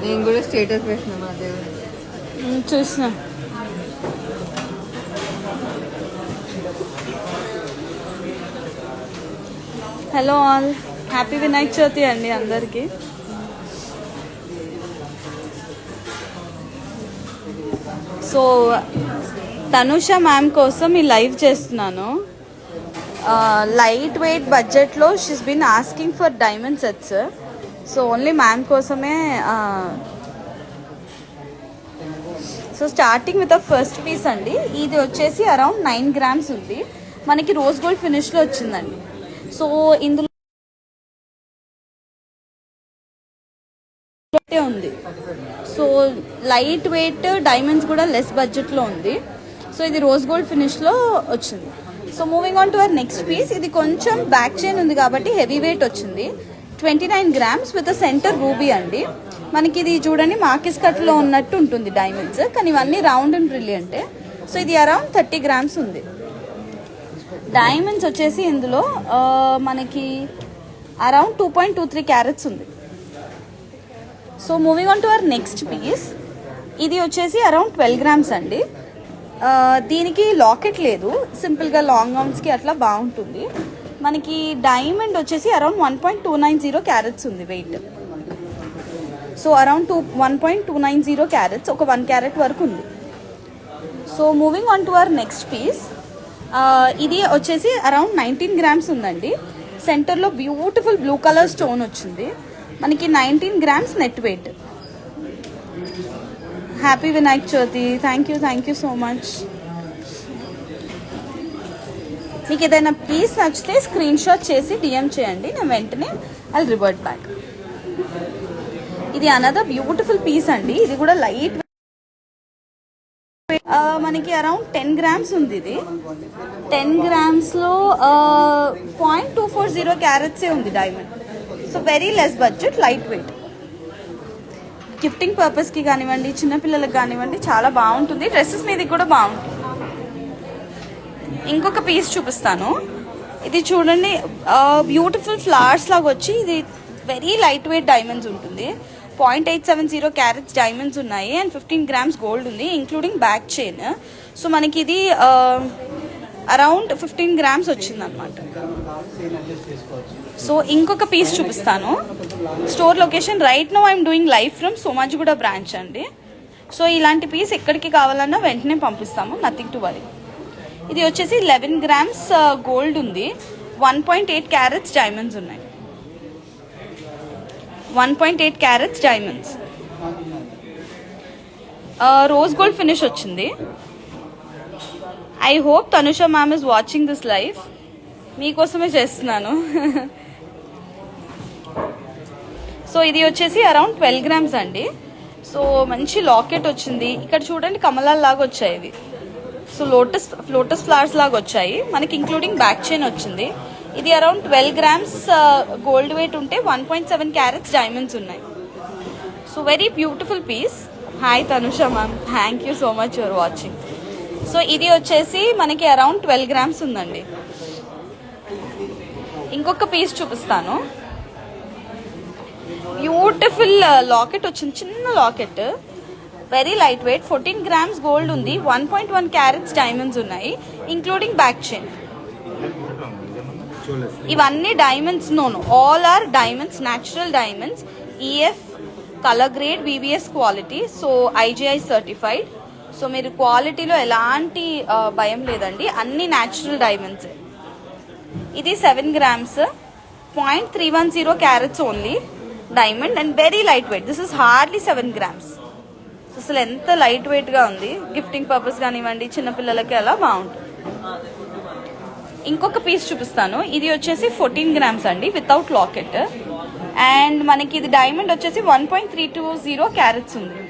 నేను కూడా స్టేటస్ పెట్టినా మా దేవుడు చూసిన. Hello all, happy Vinayaka Chavithi అండి అందరికీ. సో తనుష మ్యామ్ కోసం ఈ లైవ్ చేస్తున్నాను. లైట్ వెయిట్ బడ్జెట్లో she's been asking for diamond sets. So only ma'am కోసమే. So starting with the first piece అండి. ఇది వచ్చేసి అరౌండ్ 9 grams ఉంది. మనకి రోజ్ గోల్డ్ ఫినిష్లో వచ్చిందండి. సో ఇందులో ఉంది. సో లైట్ వెయిట్ డైమండ్స్ కూడా లెస్ బడ్జెట్లో ఉంది. సో ఇది రోజ్ గోల్డ్ ఫినిష్లో వచ్చింది. So moving on to our next piece. ఇది కొంచెం బ్యాక్ చైన్ ఉంది కాబట్టి హెవీ వెయిట్ వచ్చింది. 29 grams విత్ సెంటర్ రూబీ అండి. మనకి ఇది చూడండి మార్కిస్ కట్లో ఉన్నట్టు ఉంటుంది డైమండ్స్, కానీ ఇవన్నీ రౌండ్ అండ్ బ్రిలియంటే. సో ఇది అరౌండ్ 30 grams ఉంది. డైమండ్స్ వచ్చేసి ఇందులో మనకి అరౌండ్ 2.23 carats ఉంది. So moving on to our next piece. ఇది వచ్చేసి అరౌండ్ 12 grams అండి. దీనికి లాకెట్ లేదు, సింపుల్గా లాంగ్ ఆర్మ్స్కి అట్లా బాగుంటుంది. మనకి డైమండ్ వచ్చేసి అరౌండ్ 1.290 carats ఉంది వెయిట్. సో అరౌండ్ 1.290 carats, ఒక 1 carat వరకు ఉంది. So moving on to our next piece. ఇది వచ్చేసి అరౌండ్ 19 grams ఉందండి. సెంటర్లో బ్యూటిఫుల్ బ్లూ కలర్ స్టోన్ వచ్చింది. మనకి 19 grams net weight. Happy Vinayaka Chavithi. Thank you so much. మీకు ఏదైనా పీస్ నచ్చితే స్క్రీన్ షాట్ చేసి డిఎం చేయండి, నేను వెంటనే ఐ రివర్ట్ బ్యాక్. ఇది అనదర్ బ్యూటిఫుల్ పీస్ అండి. ఇది కూడా లైట్ మనకి అరౌండ్ 10 grams ఉంది. ఇది 10 grams-లో 0.240 carats ఉంది diamond. So very less budget, light weight. Gifting పర్పస్కి కానివ్వండి, చిన్నపిల్లలకు కానివ్వండి చాలా బాగుంటుంది. డ్రెస్సెస్ మీదకి కూడా బాగుంటుంది. ఇంకొక పీస్ చూపిస్తాను. ఇది చూడండి బ్యూటిఫుల్ ఫ్లవర్స్ లాగా వచ్చి ఇది వెరీ లైట్ వెయిట్ డైమండ్స్ ఉంటుంది. 0.870 carats డైమండ్స్ ఉన్నాయి అండ్ 15 grams గోల్డ్ ఉంది ఇంక్లూడింగ్ బ్యాక్ చైన్. సో మనకి ఇది అరౌండ్ 15 grams వచ్చింది అనమాట. సో ఇంకొక పీస్ చూపిస్తాను. Store location right now I'm doing live from Somajiguda branch అండి. సో ఇలాంటి పీస్ ఎక్కడికి కావాలన్నా వెంటనే పంపిస్తాము, నథింగ్ టు వరీ. ఇది వచ్చేసి 11 grams గోల్డ్ ఉంది. 1.8 carats డైమండ్స్ ఉన్నాయి. 1.8 carats డైమండ్స్. రోజ్ గోల్డ్ ఫినిష్ వచ్చింది. I hope Tanusha ma'am is watching this live. మీకోసమే చేస్తున్నాను. సో ఇది వచ్చేసి అరౌండ్ 12 grams అండి. సో మంచి లాకెట్ వచ్చింది. ఇక్కడ చూడండి కమలాల లాగా వచ్చాయి ఇవి. సో లోటస్ ఫ్లవర్స్ లాగా వచ్చాయి మనకి, ఇంక్లూడింగ్ బ్యాక్ చైన్ వచ్చింది. ఇది అరౌండ్ 12 grams గోల్డ్ వెయిట్ ఉంటే 1.7 carats డైమండ్స్ ఉన్నాయి. So very beautiful piece. Hi Tanusha ma'am, thank you so much for watching. So ఇది వచ్చేసి మనకి అరౌండ్ 12 grams ఉందండి. ఇంకొక పీస్ చూపిస్తాను. బ్యూటిఫుల్ లాకెట్ వచ్చింది, చిన్న locket, very light weight. 14 grams gold ఉంది. 1.1 carats డైమండ్స్ ఉన్నాయి ఇంక్లూడింగ్ బ్యాక్ చైన్. ఇవన్నీ డైమండ్స్, నోను all are diamonds, natural diamonds, EF colour grade, VVS quality. So IGI certified. So మీరు క్వాలిటీలో ఎలాంటి భయం లేదండి, అన్ని న్యాచురల్ డైమండ్స్. ఇది 7 grams, 0.310 carats only diamond and very light wait. This is hardly 7 grams. అసలు ఎంత లైట్ వెయిట్గా ఉంది. గిఫ్టింగ్ పర్పస్ కానివ్వండి, చిన్నపిల్లలకి అలా బాగుంటుంది. ఇంకొక పీస్ చూపిస్తాను. ఇది వచ్చేసి 14 grams అండి వితౌట్ లాకెట్. అండ్ మనకి ఇది డైమండ్ వచ్చేసి 1.320 carats ఉంది,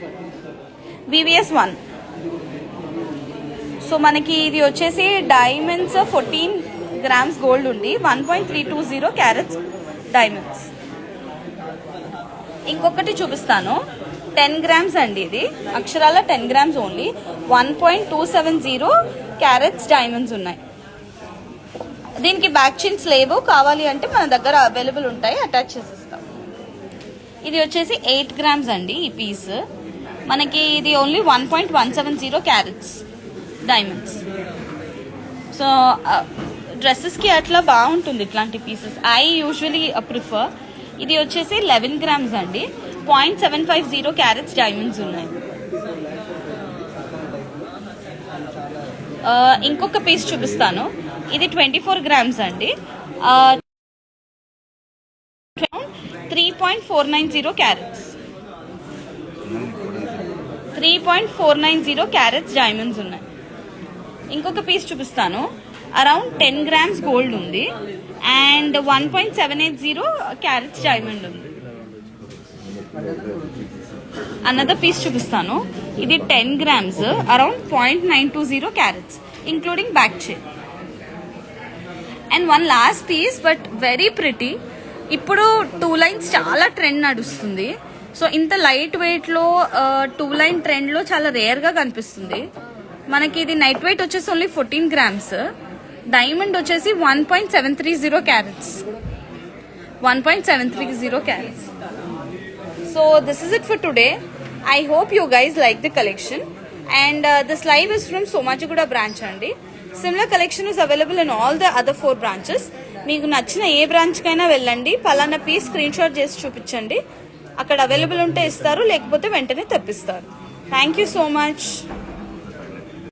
వివిఎస్ 1. సో మనకి ఇది వచ్చేసి డైమండ్స్ 14 grams గోల్డ్ ఉంది, 1.320 carats డైమండ్స్. ఇంకొకటి చూపిస్తాను. 10 grams అండి. ఇది అక్షరాల 10 grams ఓన్లీ, 1.270 carats డైమండ్స్ ఉన్నాయి. దీనికి బ్యాక్ చైన్స్ లేవు, కావాలి అంటే మన దగ్గర అవైలబుల్ ఉంటాయి, అటాచ్ చేసిస్తాం. ఇది వచ్చేసి 8 grams అండి ఈ పీస్. మనకి ఇది ఓన్లీ 1.170 క్యారెట్స్ డైమండ్స్. సో డ్రెస్సెస్కి అట్లా బాగుంటుంది ఇట్లాంటి పీసెస్. I usually prefer. ఇది వచ్చేసి 11 grams అండి. 0.750 క్యారెట్స్ డైమండ్స్ ఉన్నాయి. ఇంకొక పీస్ చూపిస్తాను. ఇది 24 grams అండి. 3.490 క్యారెట్స్. 3.490 క్యారెట్స్ డైమండ్స్ ఉన్నాయి. ఇంకొక పీస్ చూపిస్తాను. అరౌండ్ 10 grams గోల్డ్ ఉంది అండ్ 1.780 క్యారెట్స్ డైమండ్ ఉంది. అనదర్ పీస్ చూపిస్తాను. ఇది 10 grams around 0.920 carats including back chain. And one last piece but very pretty. ఇప్పుడు 2 lines చాలా ట్రెండ్ నడుస్తుంది. సో ఇంత లైట్ వెయిట్లో 2 line ట్రెండ్లో చాలా రేర్గా కనిపిస్తుంది. మనకి ఇది నైట్ వెయిట్ వచ్చేసి ఓన్లీ 14 grams. డైమండ్ వచ్చేసి 1.730 carats. 1.730 carats. So this is it for today. I hope you guys like the collection. And this live is from Somajiguda branch andi. Similar collection is available in all the other 4 branches. మీకు నచ్చిన ఏ branch కైనా వెళ్ళండి, పలానా piece screen shot చేసి చూపించండి. అక్కడ available ఉంటే ఇస్తారు, లేకపోతే వెంటనే తెప్పిస్తారు. Thank you so much.